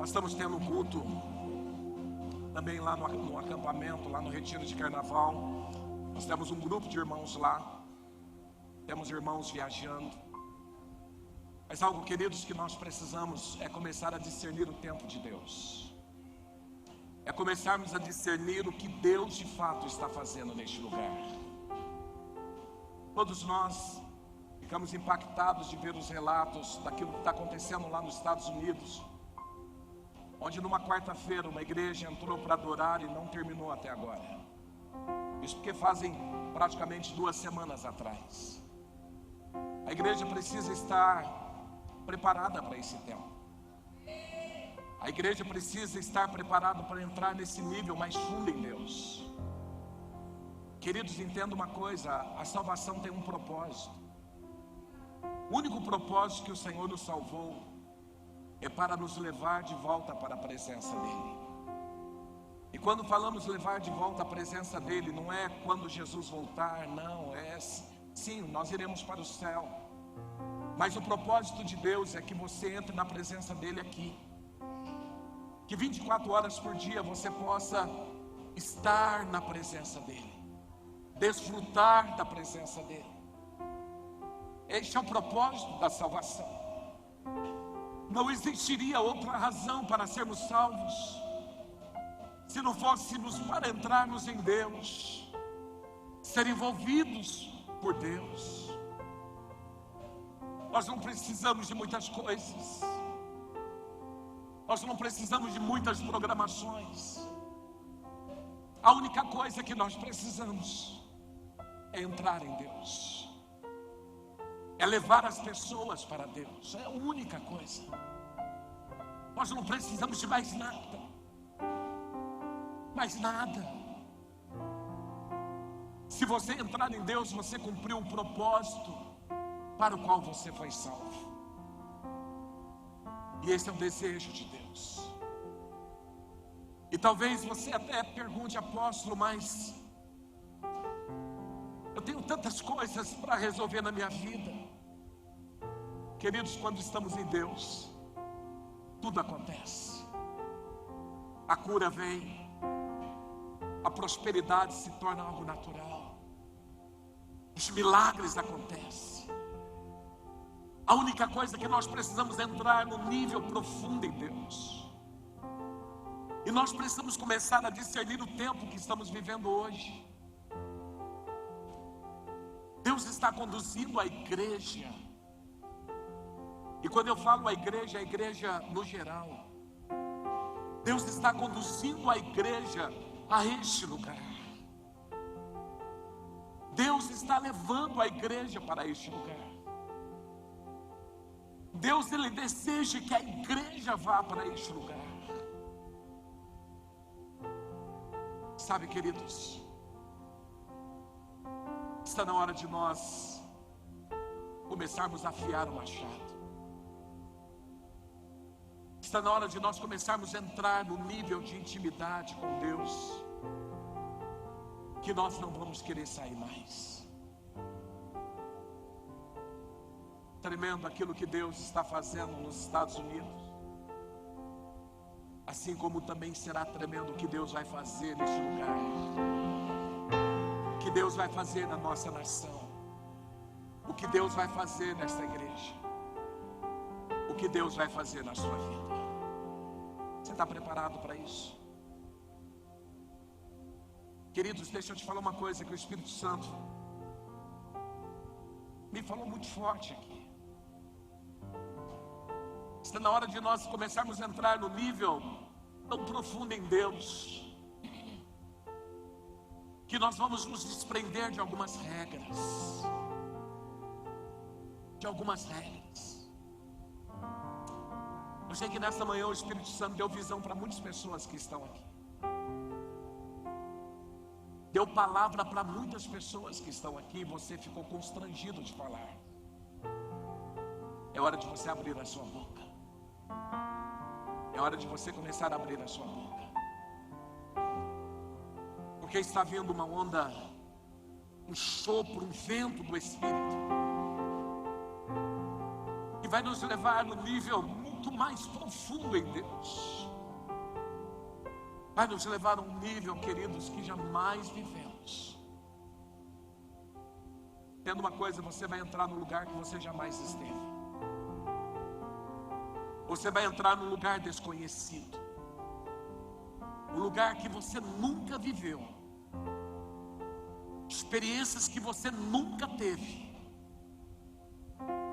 Nós estamos tendo um culto também lá no acampamento, lá no retiro de carnaval. Nós temos um grupo de irmãos lá, temos irmãos viajando. Mas algo, queridos, que nós precisamos é começar a discernir o tempo de Deus. É começarmos a discernir o que Deus de fato está fazendo neste lugar. Todos nós ficamos impactados de ver os relatos daquilo que está acontecendo lá nos Estados Unidos, onde numa quarta-feira uma igreja entrou para adorar e não terminou até agora. Isso porque fazem praticamente 2 semanas atrás. A igreja precisa estar preparada para esse tempo. A igreja precisa estar preparada para entrar nesse nível mais fundo em Deus. Queridos, entenda uma coisa: a salvação tem um propósito. O único propósito que o Senhor nos salvou é para nos levar de volta para a presença dEle. E quando falamos levar de volta a presença dEle, não é quando Jesus voltar, não, é sim, nós iremos para o céu. Mas o propósito de Deus é que você entre na presença dEle aqui. Que 24 horas por dia você possa estar na presença dEle, desfrutar da presença dEle. Este é o propósito da salvação. Não existiria outra razão para sermos salvos se não fôssemos para entrarmos em Deus, ser envolvidos por Deus. Nós não precisamos de muitas coisas, nós não precisamos de muitas programações. A única coisa que nós precisamos é entrar em Deus, é levar as pessoas para Deus. É a única coisa. Nós não precisamos de mais nada, mais nada. Se você entrar em Deus, você cumpriu o propósito para o qual você foi salvo. E esse é o desejo de Deus. E talvez você até pergunte: apóstolo, mas eu tenho tantas coisas para resolver na minha vida. Queridos, quando estamos em Deus, tudo acontece. A cura vem, a prosperidade se torna algo natural, os milagres acontecem. A única coisa que nós precisamos é entrar no nível profundo em Deus. E nós precisamos começar a discernir o tempo que estamos vivendo hoje. Deus está conduzindo a igreja. E quando eu falo a igreja no geral. Deus está conduzindo a igreja a este lugar. Deus está levando a igreja para este lugar. Deus, Ele deseja que a igreja vá para este lugar. Sabe, queridos, está na hora de nós começarmos a afiar o machado. Está na hora de nós começarmos a entrar no nível de intimidade com Deus, que nós não vamos querer sair mais. Tremendo aquilo que Deus está fazendo nos Estados Unidos, assim como também será tremendo o que Deus vai fazer neste lugar, o que Deus vai fazer na nossa nação, o que Deus vai fazer nesta igreja, o que Deus vai fazer na sua vida. Você está preparado para isso? Queridos, deixa eu te falar uma coisa que o Espírito Santo me falou muito forte aqui. Está na hora de nós começarmos a entrar no nível tão profundo em Deus, que nós vamos nos desprender de algumas regras. Eu sei que nessa manhã o Espírito Santo deu visão para muitas pessoas que estão aqui. Deu palavra para muitas pessoas que estão aqui e você ficou constrangido de falar. É hora de você abrir a sua boca. É hora de você começar a abrir a sua boca. Porque está vindo uma onda, um sopro, um vento do Espírito, que vai nos levar no nível muito muito mais profundo em Deus. Vai nos levar a um nível, queridos, que jamais vivemos. Tendo uma coisa, você vai entrar num lugar que você jamais esteve. Você vai entrar num lugar desconhecido. Um lugar que você nunca viveu. Experiências que você nunca teve.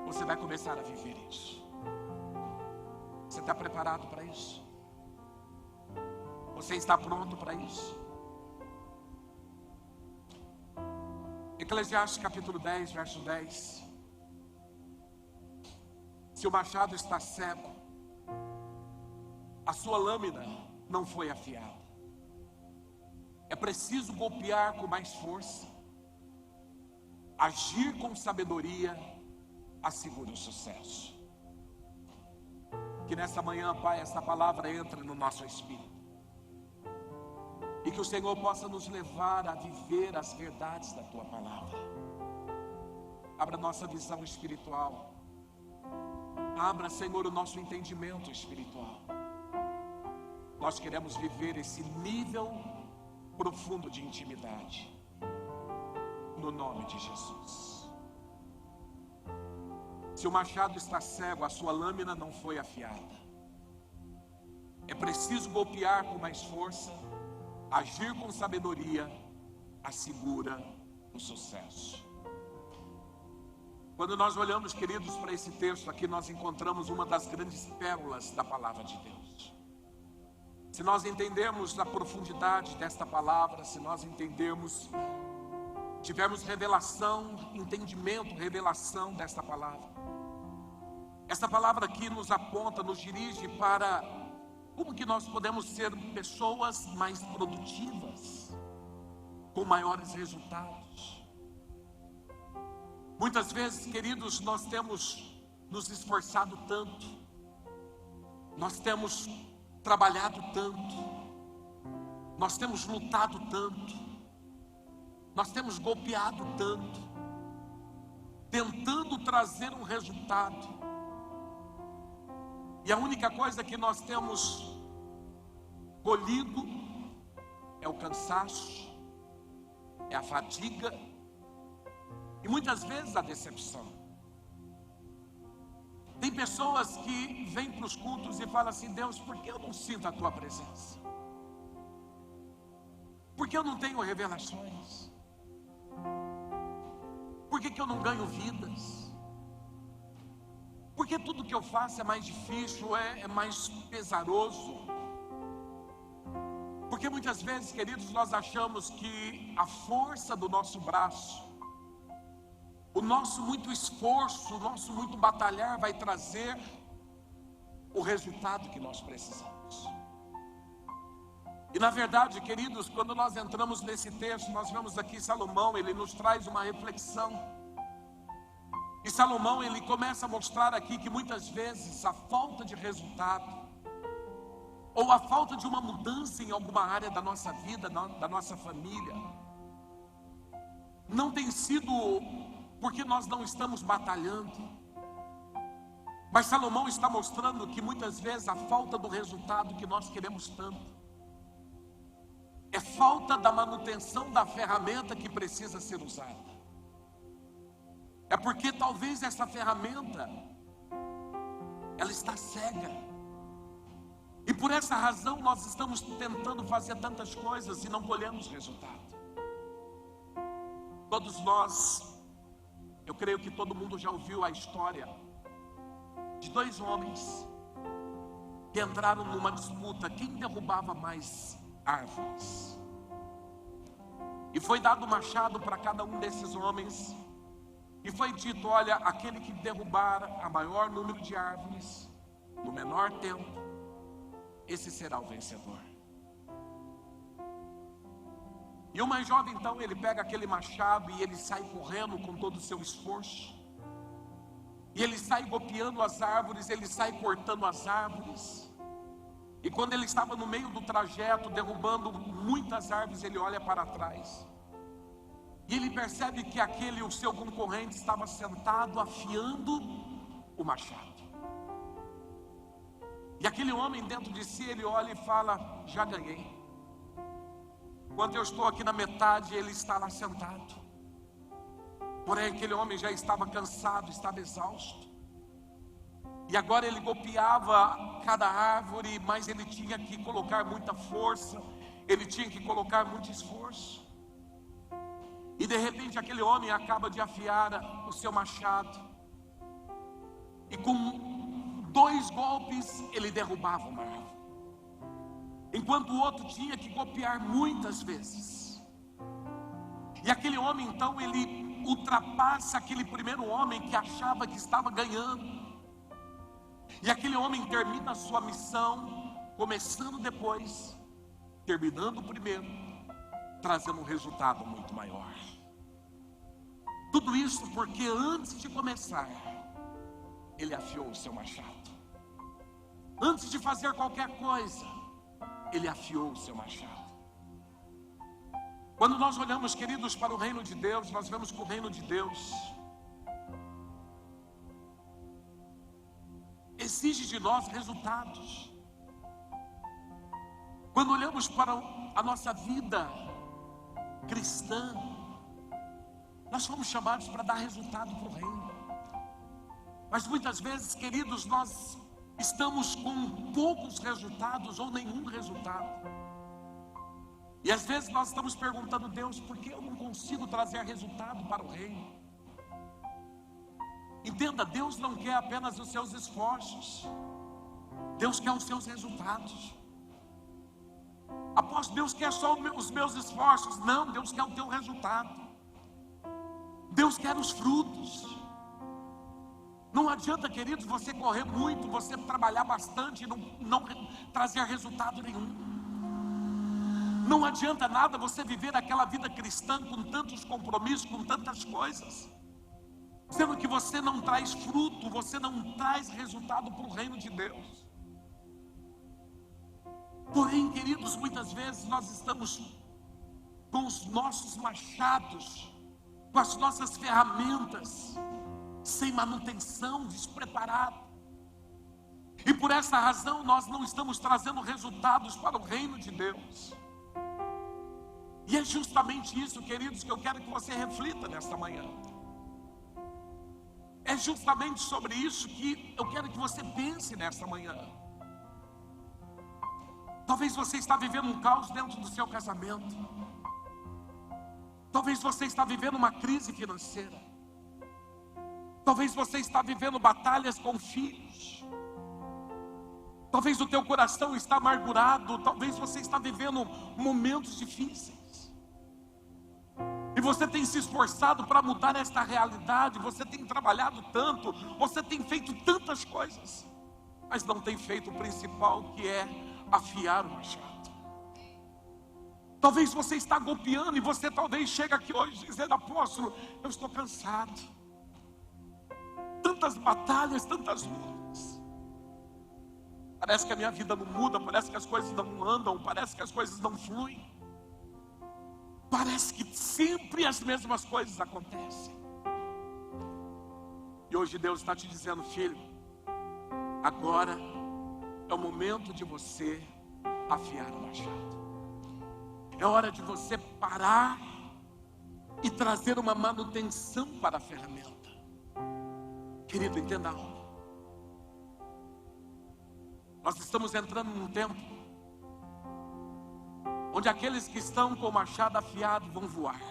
Você vai começar a viver isso. Você está preparado para isso? Você está pronto para isso? Eclesiastes capítulo 10, verso 10. Se o machado está cego, a sua lâmina não foi afiada. É preciso golpear com mais força. Agir com sabedoria assegura o sucesso. Que nesta manhã, Pai, esta palavra entre no nosso espírito. E que o Senhor possa nos levar a viver as verdades da Tua palavra. Abra nossa visão espiritual. Abra, Senhor, o nosso entendimento espiritual. Nós queremos viver esse nível profundo de intimidade. No nome de Jesus. Se o machado está cego, a sua lâmina não foi afiada. É preciso golpear com mais força. Agir com sabedoria assegura o sucesso. Quando nós olhamos, queridos, para esse texto aqui, nós encontramos uma das grandes pérolas da palavra de Deus. Se nós entendermos a profundidade desta palavra, se nós entendermos, tivermos revelação, entendimento, revelação desta palavra. Esta palavra aqui nos aponta, nos dirige para como que nós podemos ser pessoas mais produtivas, com maiores resultados. Muitas vezes, queridos, nós temos nos esforçado tanto, nós temos trabalhado tanto, nós temos lutado tanto, nós temos golpeado tanto, tentando trazer um resultado. E a única coisa que nós temos colhido é o cansaço, é a fadiga e muitas vezes a decepção. Tem pessoas que vêm para os cultos e falam assim: Deus, por que eu não sinto a Tua presença? Por que eu não tenho revelações? Por que eu não ganho vidas? Porque tudo que eu faço é mais difícil, é mais pesaroso. Porque muitas vezes, queridos, nós achamos que a força do nosso braço, o nosso muito esforço, o nosso muito batalhar vai trazer o resultado que nós precisamos. E na verdade, queridos, quando nós entramos nesse texto, nós vemos aqui Salomão, ele nos traz uma reflexão. E Salomão, ele começa a mostrar aqui que muitas vezes a falta de resultado, ou a falta de uma mudança em alguma área da nossa vida, da nossa família, não tem sido porque nós não estamos batalhando. Mas Salomão está mostrando que muitas vezes a falta do resultado que nós queremos tanto, é falta da manutenção da ferramenta que precisa ser usada. É porque talvez essa ferramenta, ela está cega. E por essa razão nós estamos tentando fazer tantas coisas e não colhemos resultado. Todos nós, eu creio que todo mundo já ouviu a história de dois homens que entraram numa disputa, quem derrubava mais árvores. E foi dado um machado para cada um desses homens. E foi dito: olha, aquele que derrubar a maior número de árvores, no menor tempo, esse será o vencedor. E o mais jovem, então, ele pega aquele machado e ele sai correndo com todo o seu esforço. E ele sai golpeando as árvores, ele sai cortando as árvores. E quando ele estava no meio do trajeto, derrubando muitas árvores, ele olha para trás. E ele percebe que aquele, o seu concorrente, estava sentado afiando o machado. E aquele homem dentro de si, ele olha e fala: já ganhei. Quando eu estou aqui na metade, ele está lá sentado. Porém aquele homem já estava cansado, estava exausto. E agora ele golpeava cada árvore, mas ele tinha que colocar muita força, ele tinha que colocar muito esforço. E de repente aquele homem acaba de afiar o seu machado, e com 2 golpes ele derrubava uma árvore, enquanto o outro tinha que golpear muitas vezes. E aquele homem então, ele ultrapassa aquele primeiro homem que achava que estava ganhando. E aquele homem termina a sua missão, começando depois, terminando primeiro, trazendo um resultado muito maior. Tudo isso porque antes de começar, ele afiou o seu machado. Antes de fazer qualquer coisa, ele afiou o seu machado. Quando nós olhamos, queridos, para o reino de Deus, nós vemos que o reino de Deus exige de nós resultados. Quando olhamos para a nossa vida cristã, nós fomos chamados para dar resultado para o reino. Mas muitas vezes, queridos, nós estamos com poucos resultados ou nenhum resultado. E às vezes nós estamos perguntando: Deus, por que eu não consigo trazer resultado para o reino? Entenda, Deus não quer apenas os seus esforços, Deus quer os seus resultados. Apóstolo, Deus quer só os meus esforços? Não, Deus quer o teu resultado. Deus quer os frutos. Não adianta, queridos, você correr muito, você trabalhar bastante e não trazer resultado nenhum. Não adianta nada você viver aquela vida cristã com tantos compromissos, com tantas coisas, sendo que você não traz fruto, você não traz resultado para o reino de Deus. Porém, queridos, muitas vezes nós estamos com os nossos machados, com as nossas ferramentas, sem manutenção, despreparado. E por essa razão nós não estamos trazendo resultados para o reino de Deus. E é justamente isso, queridos, que eu quero que você reflita nesta manhã. É justamente sobre isso que eu quero que você pense nesta manhã. Talvez você está vivendo um caos dentro do seu casamento. Talvez você está vivendo uma crise financeira. Talvez você está vivendo batalhas com filhos. Talvez o teu coração está amargurado. Talvez você está vivendo momentos difíceis. E você tem se esforçado para mudar esta realidade. Você tem trabalhado tanto. Você tem feito tantas coisas, mas não tem feito o principal, que é afiar o machado. Talvez você está golpeando e você talvez chega aqui hoje dizendo: apóstolo, eu estou cansado. Tantas batalhas, tantas lutas. Parece que a minha vida não muda, parece que as coisas não andam, parece que as coisas não fluem. Parece que sempre as mesmas coisas acontecem. E hoje Deus está te dizendo: filho, agora é o momento de você afiar o machado. É hora de você parar e trazer uma manutenção para a ferramenta. Querido, entenda algo. Nós estamos entrando num tempo onde aqueles que estão com o machado afiado vão voar.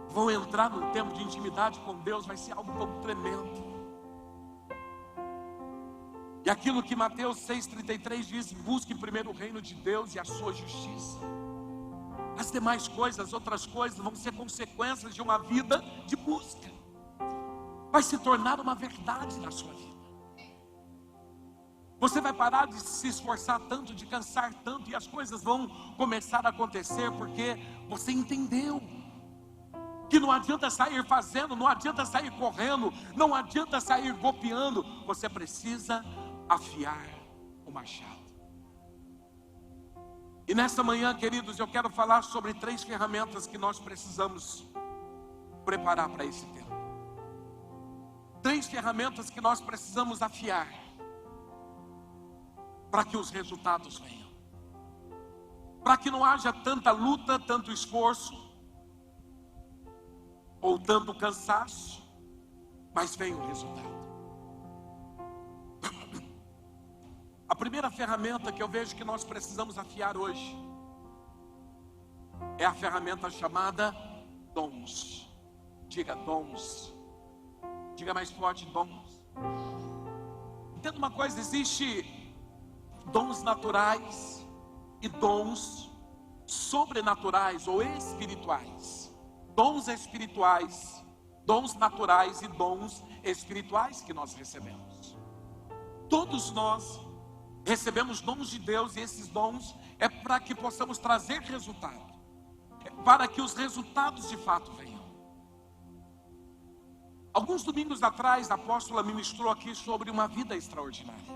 Vão entrar num tempo de intimidade com Deus, vai ser algo tão tremendo. E aquilo que Mateus 6,33 diz: busque primeiro o reino de Deus e a sua justiça. As demais coisas, outras coisas, vão ser consequências de uma vida de busca. Vai se tornar uma verdade na sua vida. Você vai parar de se esforçar tanto, de cansar tanto, e as coisas vão começar a acontecer, porque você entendeu que não adianta sair fazendo, não adianta sair correndo, não adianta sair golpeando. Você precisa afiar o machado. E nesta manhã, queridos, eu quero falar sobre 3 ferramentas que nós precisamos preparar para esse tempo. 3 ferramentas que nós precisamos afiar para que os resultados venham. Para que não haja tanta luta, tanto esforço, ou tanto cansaço, mas venha o resultado. A primeira ferramenta que eu vejo que nós precisamos afiar hoje é a ferramenta chamada dons. Diga dons. Diga mais forte, dons. Entenda uma coisa, existe dons naturais e dons sobrenaturais ou espirituais. Dons espirituais, dons naturais e dons espirituais que nós recebemos. Todos nós recebemos dons de Deus, e esses dons é para que possamos trazer resultado, para que os resultados de fato venham. Alguns domingos atrás, a apóstola ministrou aqui sobre uma vida extraordinária.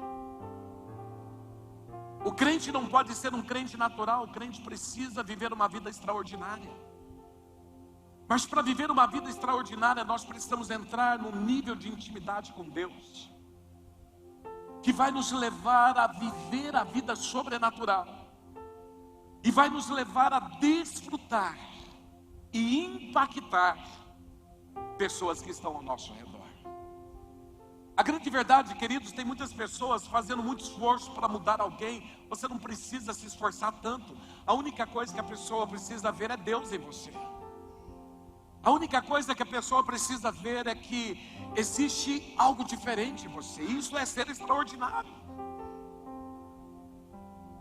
O crente não pode ser um crente natural, o crente precisa viver uma vida extraordinária. Mas para viver uma vida extraordinária, nós precisamos entrar num nível de intimidade com Deus, que vai nos levar a viver a vida sobrenatural, e vai nos levar a desfrutar e impactar pessoas que estão ao nosso redor. A grande verdade, queridos, tem muitas pessoas fazendo muito esforço para mudar alguém. Você não precisa se esforçar tanto. A única coisa que a pessoa precisa ver é Deus em você. A única coisa que a pessoa precisa ver é que existe algo diferente em você. Isso é ser extraordinário.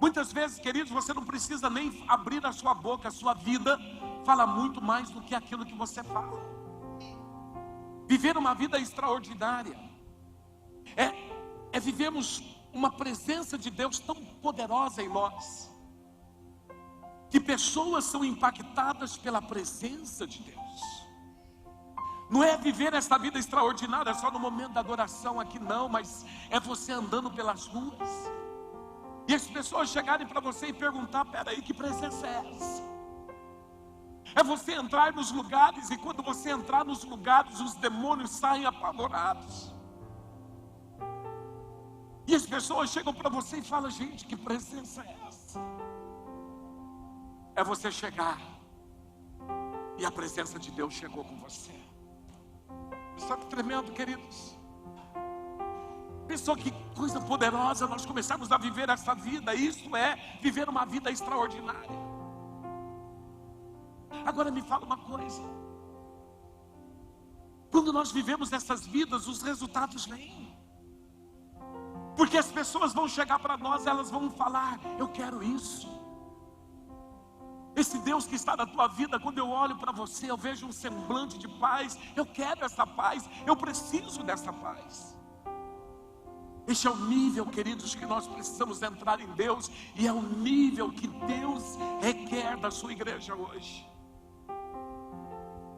Muitas vezes, queridos, você não precisa nem abrir a sua boca. A sua vida fala muito mais do que aquilo que você fala. Viver uma vida extraordinária é vivermos uma presença de Deus tão poderosa em nós, que pessoas são impactadas pela presença de Deus. Não é viver essa vida extraordinária só no momento da adoração aqui, não, mas é você andando pelas ruas e as pessoas chegarem para você e perguntar: peraí, que presença é essa? É você entrar nos lugares, e quando você entrar nos lugares, os demônios saem apavorados. E as pessoas chegam para você e falam: gente, que presença é essa? É você chegar e a presença de Deus chegou com você. Só que tremendo, queridos. Pensou que coisa poderosa nós começamos a viver essa vida. Isso é viver uma vida extraordinária. Agora me fala uma coisa. Quando nós vivemos essas vidas, os resultados vêm. Porque as pessoas vão chegar para nós, elas vão falar: eu quero isso. Esse Deus que está na tua vida, quando eu olho para você, eu vejo um semblante de paz. Eu quero essa paz, eu preciso dessa paz. Este é o nível, queridos, que nós precisamos entrar em Deus, e é o nível que Deus requer da sua igreja hoje.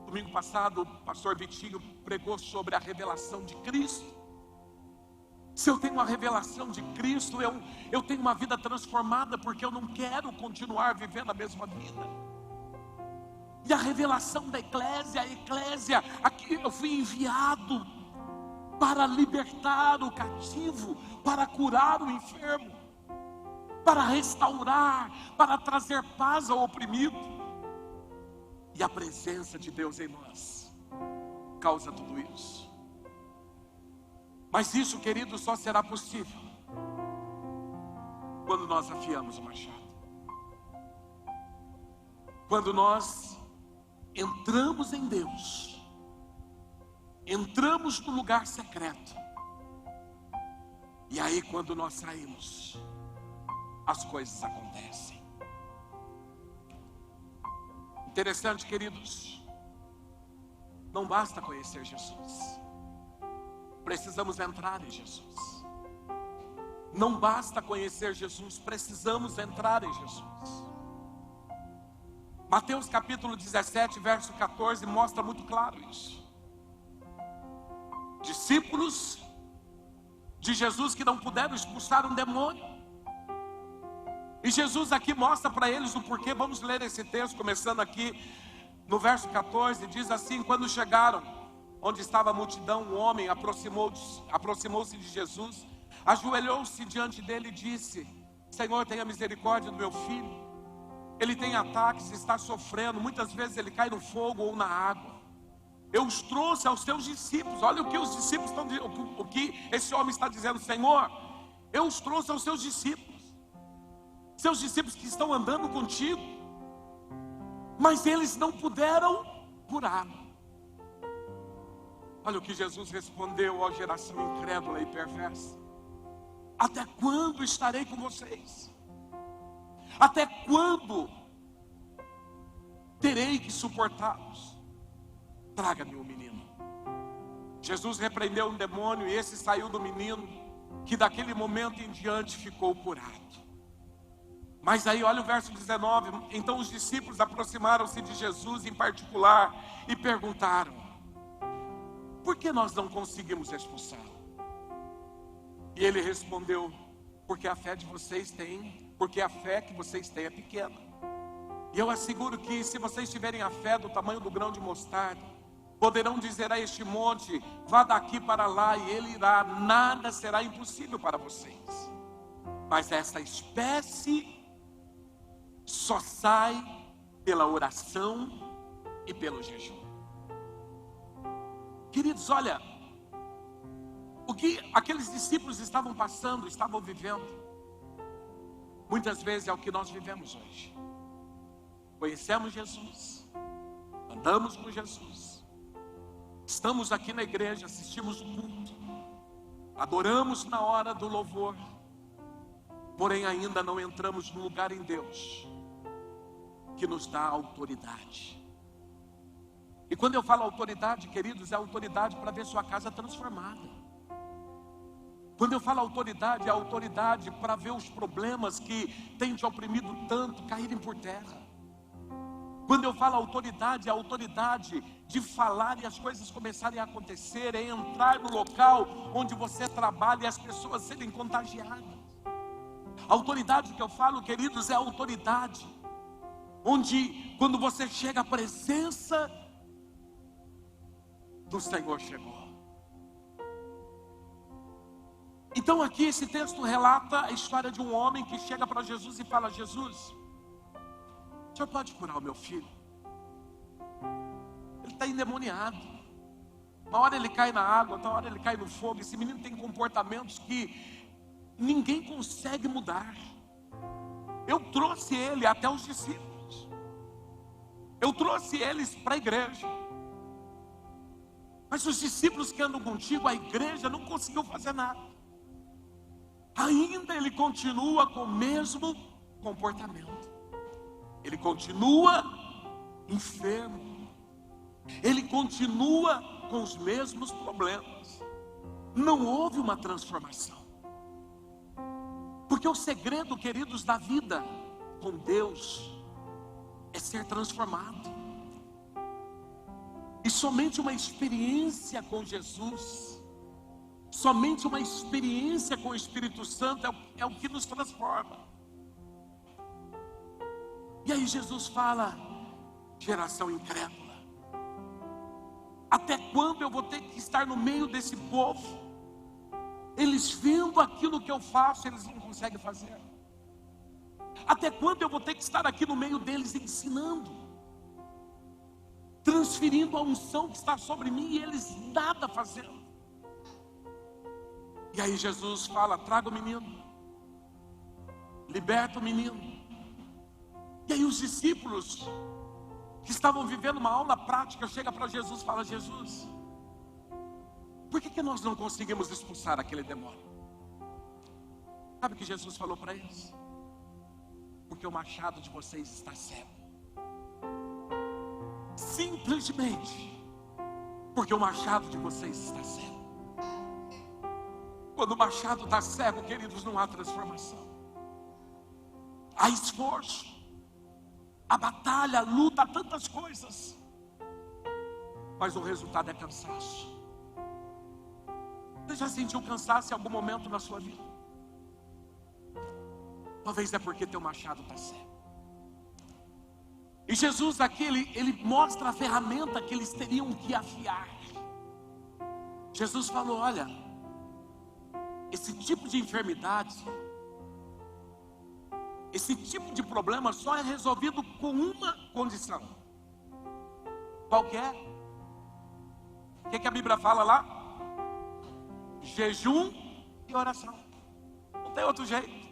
Domingo passado, o pastor Vitinho pregou sobre a revelação de Cristo. Se eu tenho uma revelação de Cristo, eu tenho uma vida transformada, porque eu não quero continuar vivendo a mesma vida. E a revelação da eclésia, aqui eu fui enviado para libertar o cativo, para curar o enfermo, para restaurar, para trazer paz ao oprimido. E a presença de Deus em nós causa tudo isso. Mas isso, querido, só será possível quando nós afiamos o machado. Quando nós entramos em Deus, entramos no lugar secreto, e aí quando nós saímos, as coisas acontecem. Interessante, queridos, não basta conhecer Jesus. Precisamos entrar em Jesus. Não basta conhecer Jesus, precisamos entrar em Jesus. Mateus capítulo 17, verso 14, mostra muito claro isso. Discípulos de Jesus que não puderam expulsar um demônio. E Jesus aqui mostra para eles o porquê. Vamos ler esse texto, começando aqui no verso 14, diz assim: quando chegaram, onde estava a multidão, um homem aproximou-se de Jesus, ajoelhou-se diante dele e disse: Senhor, tenha misericórdia do meu filho. Ele tem ataques, está sofrendo, muitas vezes ele cai no fogo ou na água. Eu os trouxe aos teus discípulos. Olha o que os discípulos estão dizendo, o que esse homem está dizendo: Senhor, eu os trouxe aos seus discípulos que estão andando contigo, mas eles não puderam curá-lo. Olha o que Jesus respondeu à geração incrédula e perversa: até quando estarei com vocês? Até quando terei que suportá-los? Traga-me o menino. Jesus repreendeu um demônio e esse saiu do menino, que daquele momento em diante ficou curado. Mas aí olha o verso 19. Então os discípulos aproximaram-se de Jesus em particular e perguntaram: por que nós não conseguimos expulsá-lo? E ele respondeu: porque a fé que vocês têm é pequena. E eu asseguro que se vocês tiverem a fé do tamanho do grão de mostarda, poderão dizer a este monte: vá daqui para lá, e ele irá, nada será impossível para vocês. Mas essa espécie só sai pela oração e pelo jejum. Queridos, olha, o que aqueles discípulos estavam passando, estavam vivendo, muitas vezes é o que nós vivemos hoje. Conhecemos Jesus, andamos com Jesus, estamos aqui na igreja, assistimos o culto, adoramos na hora do louvor, porém ainda não entramos no lugar em Deus que nos dá autoridade. E quando eu falo autoridade, queridos, é autoridade para ver sua casa transformada. Quando eu falo autoridade, é autoridade para ver os problemas que têm te oprimido tanto caírem por terra. Quando eu falo autoridade, é autoridade de falar e as coisas começarem a acontecer, é entrar no local onde você trabalha e as pessoas serem contagiadas. A autoridade que eu falo, queridos, é a autoridade onde, quando você chega, a presença do Senhor chegou. Então aqui esse texto relata a história de um homem que chega para Jesus e fala: Jesus, o senhor pode curar o meu filho? Ele está endemoniado. Uma hora ele cai na água, outra hora ele cai no fogo. Esse menino tem comportamentos que ninguém consegue mudar. Eu trouxe ele até os discípulos, eu trouxe eles para a igreja, mas os discípulos que andam contigo, a igreja não conseguiu fazer nada. Ainda ele continua com o mesmo comportamento, ele continua enfermo, ele continua com os mesmos problemas. Não houve uma transformação. Porque o segredo, queridos, da vida com Deus é ser transformado. E somente uma experiência com Jesus, somente uma experiência com o Espírito Santo é o que nos transforma. E aí Jesus fala: geração incrédula, até quando eu vou ter que estar no meio desse povo? Eles vendo aquilo que eu faço, eles não conseguem fazer. Até quando eu vou ter que estar aqui no meio deles ensinando, transferindo a unção que está sobre mim, e eles nada fazendo? E aí Jesus fala: traga o menino, liberta o menino. E aí os discípulos que estavam vivendo uma aula prática chegam para Jesus e falam: Jesus, por que nós não conseguimos expulsar aquele demônio? Sabe o que Jesus falou para eles? Porque o machado de vocês está cego. Simplesmente porque o machado de vocês está cego. Quando o machado está cego, queridos, não há transformação. Há esforço, há batalha, há luta, há tantas coisas, mas o resultado é cansaço. Você já sentiu cansaço em algum momento na sua vida? Talvez é porque teu machado está cego. E Jesus aqui, ele mostra a ferramenta que eles teriam que afiar. Jesus falou: olha, esse tipo de enfermidade, esse tipo de problema só é resolvido com uma condição. Qual que é? O que a Bíblia fala lá? Jejum e oração. Não tem outro jeito.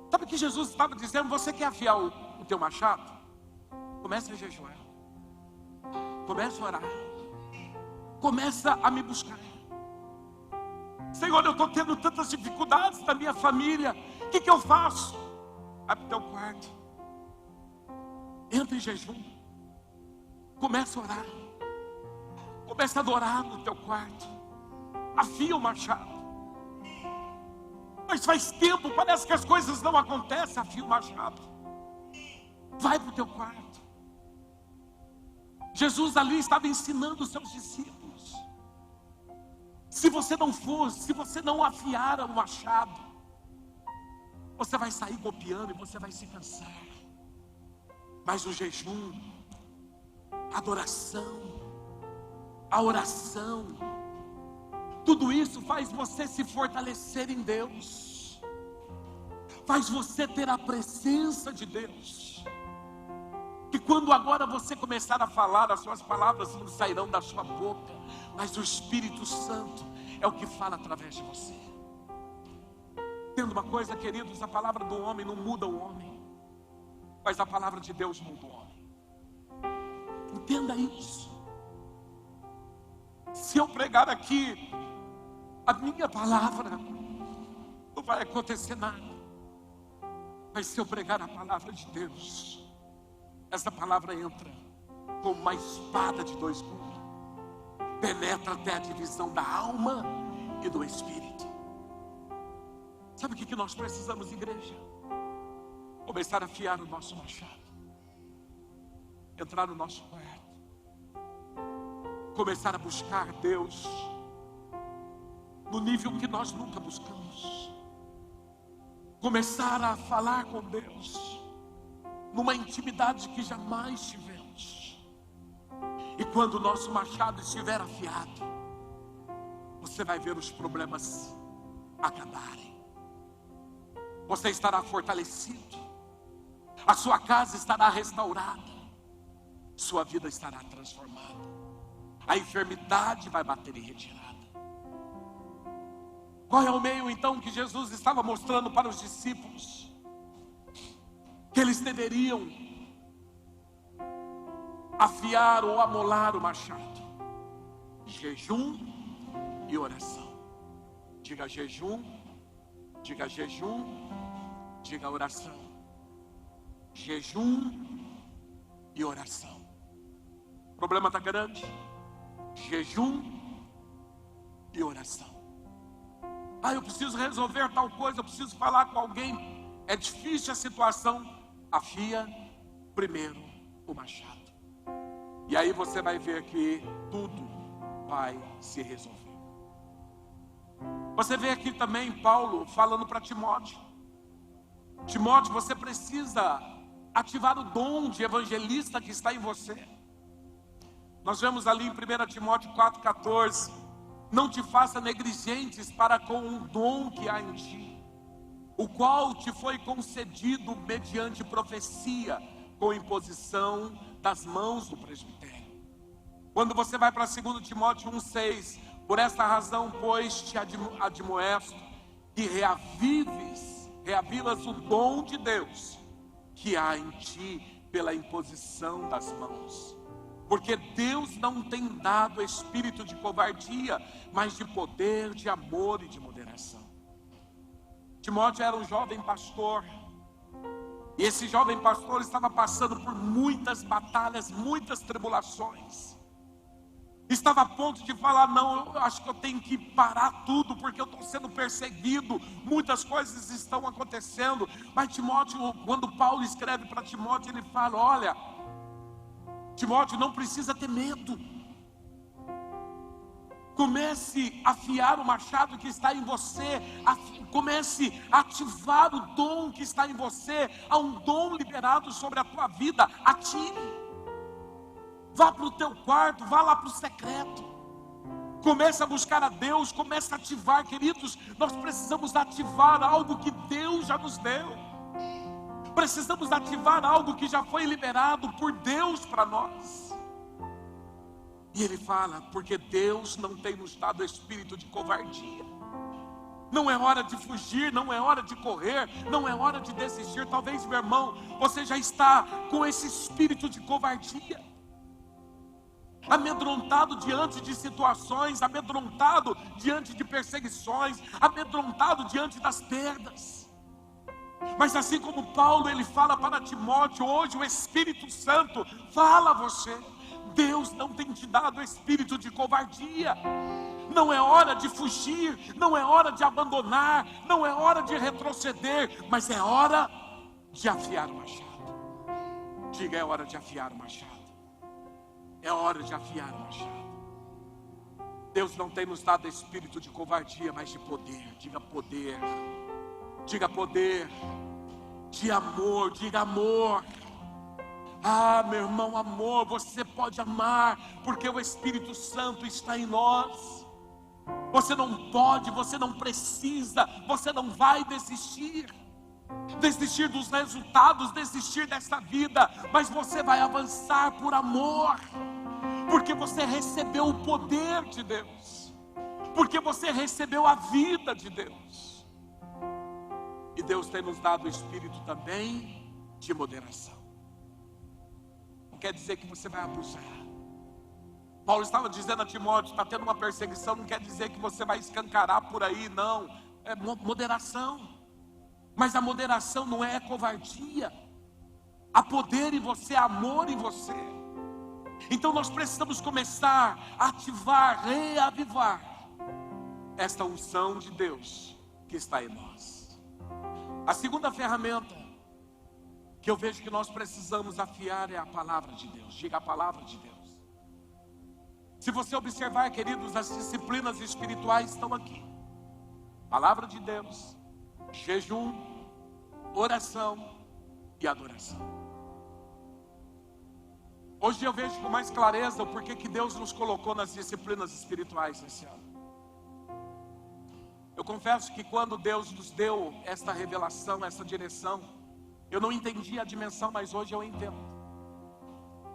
Sabe o que Jesus estava dizendo? Você quer afiar o teu machado? Comece a jejuar. Comece a orar. Começa a me buscar. Senhor, eu estou tendo tantas dificuldades na minha família. O que eu faço? Abre teu quarto. Entra em jejum. Começa a orar. Começa a adorar no teu quarto. Afia o machado. Mas faz tempo, parece que as coisas não acontecem. Afia o machado. Vai para o teu quarto. Jesus ali estava ensinando os seus discípulos. Se você não for, se você não afiar o machado, você vai sair copiando e você vai se cansar. Mas o jejum, a adoração, a oração, tudo isso faz você se fortalecer em Deus, faz você ter a presença de Deus. Que quando agora você começar a falar, as suas palavras não sairão da sua boca, mas o Espírito Santo é o que fala através de você. Entenda uma coisa, queridos, a palavra do homem não muda o homem, mas a palavra de Deus muda o homem. Entenda isso. Se eu pregar aqui a minha palavra, não vai acontecer nada. Mas se eu pregar a palavra de Deus, essa palavra entra como uma espada de dois gumes, penetra até a divisão da alma e do espírito. Sabe o que nós precisamos, igreja? Começar a afiar o nosso machado, entrar no nosso quarto, começar a buscar Deus no nível que nós nunca buscamos, começar a falar com Deus numa intimidade que jamais tivemos. E quando o nosso machado estiver afiado, você vai ver os problemas acabarem. Você estará fortalecido, a sua casa estará restaurada, sua vida estará transformada, a enfermidade vai bater em retirada. Qual é o meio então que Jesus estava mostrando para os discípulos? Que eles deveriam afiar ou amolar o machado: jejum e oração. Diga jejum, diga jejum, diga oração. Jejum e oração. O problema está grande. Jejum e oração. Eu preciso resolver tal coisa, eu preciso falar com alguém. É difícil a situação. Afia primeiro o machado. E aí você vai ver que tudo vai se resolver. Você vê aqui também Paulo falando para Timóteo: Timóteo, você precisa ativar o dom de evangelista que está em você. Nós vemos ali em 1 Timóteo 4,14: não te faça negligentes para com o dom que há em ti, o qual te foi concedido mediante profecia, com imposição das mãos do presbitério. Quando você vai para 2 Timóteo 1,6: por esta razão, pois, te admoesto que reavivas o dom de Deus que há em ti pela imposição das mãos. Porque Deus não tem dado espírito de covardia, mas de poder, de amor e de moderação. Timóteo era um jovem pastor, e esse jovem pastor estava passando por muitas batalhas, muitas tribulações. Estava a ponto de falar: não, eu acho que eu tenho que parar tudo, porque eu estou sendo perseguido, muitas coisas estão acontecendo. Mas Timóteo, quando Paulo escreve para Timóteo, ele fala: olha, Timóteo, não precisa ter medo. Comece a afiar o machado que está em você. Comece a ativar o dom que está em você. Há um dom liberado sobre a tua vida. Atire. Vá para o teu quarto, vá lá para o secreto. Comece a buscar a Deus, comece a ativar, queridos. Nós precisamos ativar algo que Deus já nos deu. Precisamos ativar algo que já foi liberado por Deus para nós. E ele fala, porque Deus não tem nos dado espírito de covardia. Não é hora de fugir, não é hora de correr, não é hora de desistir. Talvez, meu irmão, você já está com esse espírito de covardia, amedrontado diante de situações, amedrontado diante de perseguições, amedrontado diante das perdas. Mas assim como Paulo, ele fala para Timóteo, hoje o Espírito Santo fala a você, Deus não tem te dado espírito de covardia. Não é hora de fugir, não é hora de abandonar, não é hora de retroceder, mas é hora de afiar o machado. Diga, é hora de afiar o machado. É hora de afiar o machado. Deus não tem nos dado espírito de covardia, mas de poder. Diga poder. Diga poder. De amor. Diga amor. Ah, meu irmão, amor. Você pode amar, porque o Espírito Santo está em nós. Você não pode, você não precisa, você não vai desistir. Desistir dos resultados, desistir dessa vida, mas você vai avançar por amor, porque você recebeu o poder de Deus, porque você recebeu a vida de Deus. E Deus tem nos dado o espírito também de moderação. Não quer dizer que você vai abusar. Paulo estava dizendo a Timóteo, está tendo uma perseguição, não quer dizer que você vai escancarar por aí, não. É moderação. Mas a moderação não é covardia. Há poder em você, amor em você. Então nós precisamos começar a ativar, reavivar esta unção de Deus que está em nós. A segunda ferramenta que eu vejo que nós precisamos afiar é a palavra de Deus. Diga a palavra de Deus. Se você observar, queridos, as disciplinas espirituais estão aqui. Palavra de Deus, jejum, oração e adoração. Hoje eu vejo com mais clareza o porquê que Deus nos colocou nas disciplinas espirituais esse ano. Eu confesso que quando Deus nos deu esta revelação, essa direção, eu não entendia a dimensão, mas hoje eu entendo.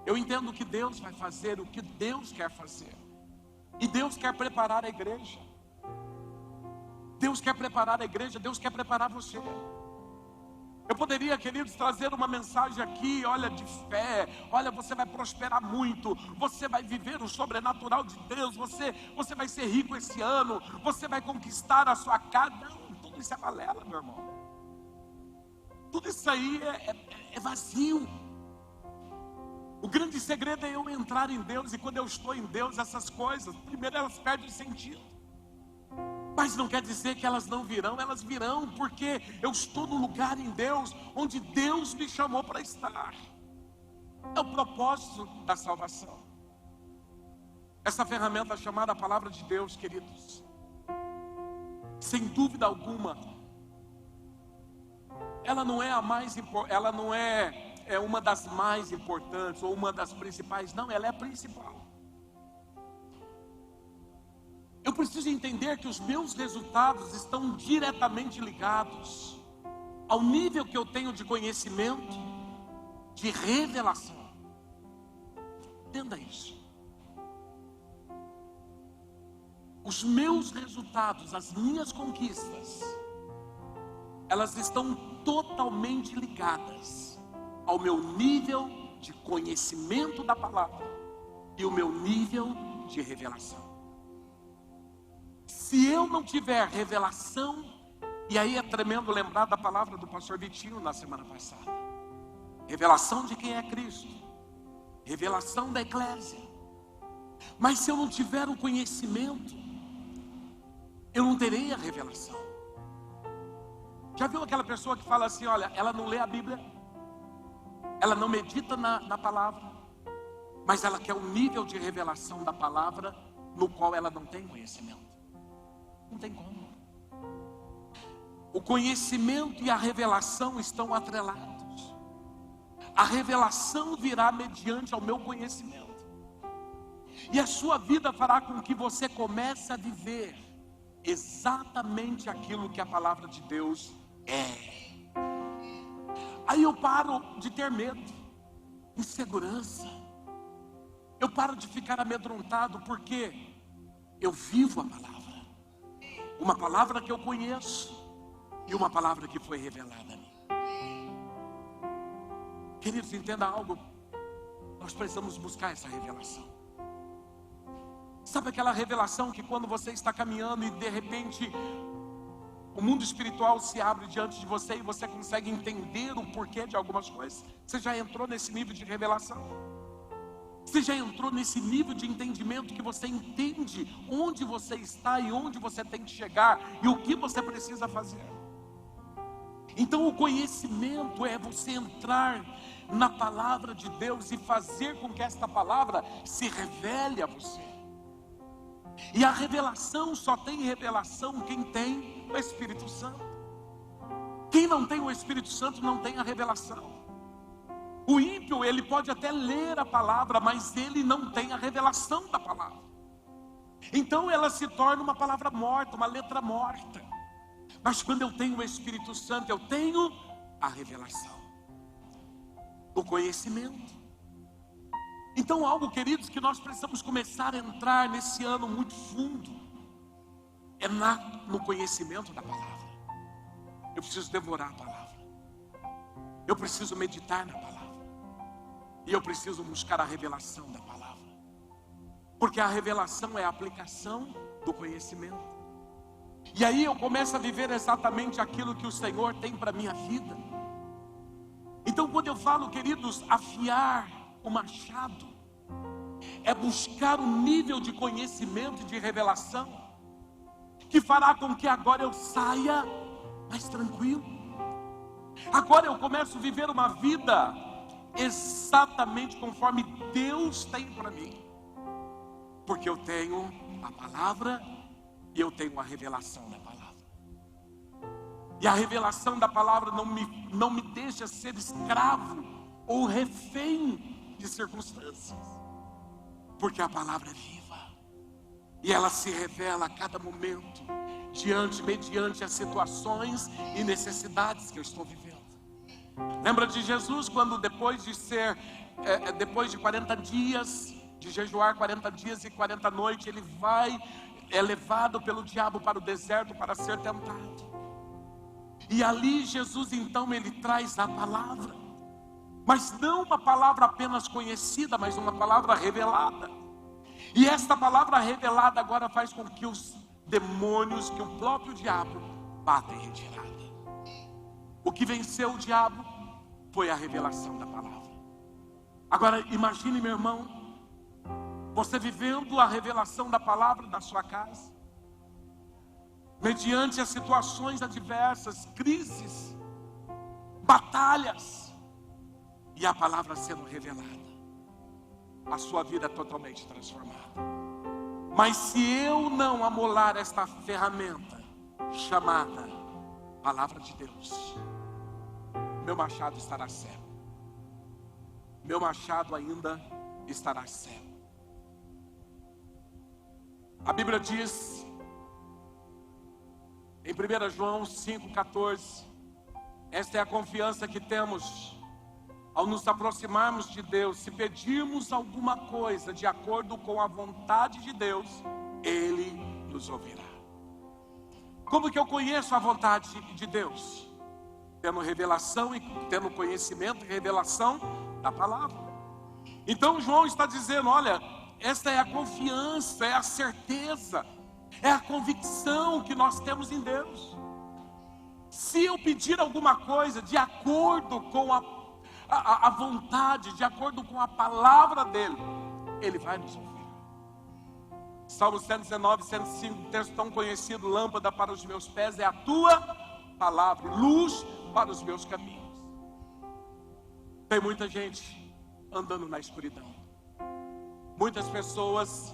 Eu entendo o que Deus vai fazer, o que Deus quer fazer. E Deus quer preparar a igreja. Deus quer preparar a igreja, Deus quer preparar você. Eu poderia, queridos, trazer uma mensagem aqui, olha, de fé. Olha, você vai prosperar muito, você vai viver o sobrenatural de Deus, você vai ser rico esse ano, você vai conquistar a sua casa. Não, tudo isso é balela, meu irmão. Tudo isso aí é vazio. O grande segredo é eu entrar em Deus, e quando eu estou em Deus, essas coisas, primeiro elas perdem sentido. Mas não quer dizer que elas não virão, elas virão, porque eu estou no lugar em Deus, onde Deus me chamou para estar. É o propósito da salvação. Essa ferramenta chamada Palavra de Deus, queridos, sem dúvida alguma, ela não é a mais importante, ela não é uma das mais importantes ou uma das principais, não, ela é a principal. Eu preciso entender que os meus resultados estão diretamente ligados ao nível que eu tenho de conhecimento, de revelação. Entenda isso. Os meus resultados, as minhas conquistas, elas estão totalmente ligadas ao meu nível de conhecimento da palavra e o meu nível de revelação. Se eu não tiver revelação, e aí é tremendo lembrar da palavra do pastor Vitinho na semana passada, revelação de quem é Cristo, revelação da eclésia. Mas se eu não tiver o conhecimento, eu não terei a revelação. Já viu aquela pessoa que fala assim, olha, ela não lê a Bíblia, ela não medita na palavra, mas ela quer um nível de revelação da palavra no qual ela não tem conhecimento? Não tem como. O conhecimento e a revelação estão atrelados. A revelação virá mediante ao meu conhecimento. E a sua vida fará com que você comece a viver exatamente aquilo que a palavra de Deus é. Aí eu paro de ter medo, insegurança. Eu paro de ficar amedrontado, porque eu vivo a palavra. Uma palavra que eu conheço e uma palavra que foi revelada a mim. Queridos, entenda algo. Nós precisamos buscar essa revelação. Sabe aquela revelação que quando você está caminhando e de repente o mundo espiritual se abre diante de você e você consegue entender o porquê de algumas coisas? Você já entrou nesse nível de revelação? Você já entrou nesse nível de entendimento que você entende onde você está e onde você tem que chegar e o que você precisa fazer? Então o conhecimento é você entrar na palavra de Deus e fazer com que esta palavra se revele a você. E a revelação só tem revelação quem tem o Espírito Santo. Quem não tem o Espírito Santo não tem a revelação. O ímpio, ele pode até ler a palavra, mas ele não tem a revelação da palavra. Então ela se torna uma palavra morta, uma letra morta. Mas quando eu tenho o Espírito Santo, eu tenho a revelação, o conhecimento. Então algo, queridos, que nós precisamos começar a entrar nesse ano muito fundo, é no conhecimento da palavra. Eu preciso devorar a palavra. Eu preciso meditar na palavra. E eu preciso buscar a revelação da palavra. Porque a revelação é a aplicação do conhecimento. E aí eu começo a viver exatamente aquilo que o Senhor tem para a minha vida. Então quando eu falo, queridos, afiar o machado, é buscar um nível de conhecimento e de revelação que fará com que agora eu saia mais tranquilo. Agora eu começo a viver uma vida exatamente conforme Deus tem para mim, porque eu tenho a palavra e eu tenho a revelação da palavra. E a revelação da palavra não me deixa ser escravo ou refém de circunstâncias, porque a palavra é viva e ela se revela a cada momento, mediante as situações e necessidades que eu estou vivendo. Lembra de Jesus quando depois de 40 dias, de jejuar 40 dias e 40 noites, ele é levado pelo diabo para o deserto para ser tentado. E ali Jesus então ele traz a palavra, mas não uma palavra apenas conhecida, mas uma palavra revelada. E esta palavra revelada agora faz com que os demônios, que o próprio diabo batem em retirada. O que venceu o diabo foi a revelação da palavra. Agora imagine, meu irmão, você vivendo a revelação da palavra na sua casa, mediante as situações adversas, crises, batalhas, e a palavra sendo revelada, a sua vida é totalmente transformada. Mas se eu não amolar esta ferramenta chamada palavra de Deus, meu machado estará cego. Meu machado ainda estará cego. A Bíblia diz em 1 João 5,14, esta é a confiança que temos ao nos aproximarmos de Deus: se pedirmos alguma coisa de acordo com a vontade de Deus, Ele nos ouvirá. Como que eu conheço a vontade de Deus? Tendo revelação e tendo conhecimento e revelação da palavra. Então João está dizendo, olha, esta é a confiança, é a certeza, é a convicção que nós temos em Deus. Se eu pedir alguma coisa de acordo com a vontade, de acordo com a palavra dele, Ele vai nos ouvir. Salmo 119, 105, texto tão conhecido: lâmpada para os meus pés é a tua palavra, luz para os meus caminhos. Tem muita gente andando na escuridão, muitas pessoas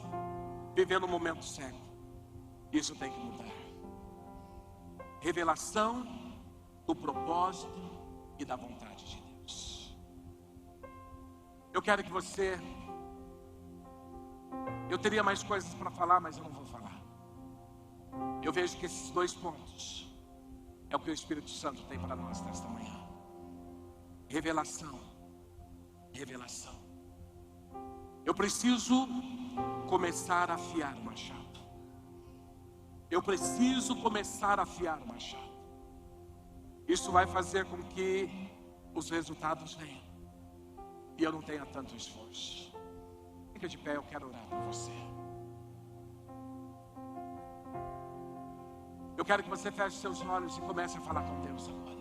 vivendo um momento cego. Isso tem que mudar. Revelação do propósito e da vontade de Deus. Eu quero que você Eu teria mais coisas para falar, mas eu não vou falar. Eu vejo que esses 2 pontos é o que o Espírito Santo tem para nós nesta manhã. Revelação. Revelação. Eu preciso começar a afiar o machado. Eu preciso começar a afiar o machado. Isso vai fazer com que os resultados venham. E eu não tenha tanto esforço. Fica de pé, eu quero orar por você. Eu quero que você feche seus olhos e comece a falar com Deus agora.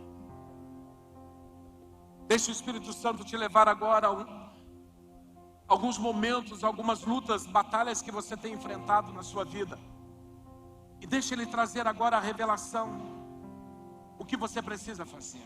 Deixe o Espírito Santo te levar agora a alguns momentos, algumas lutas, batalhas que você tem enfrentado na sua vida. E deixe Ele trazer agora a revelação. O que você precisa fazer.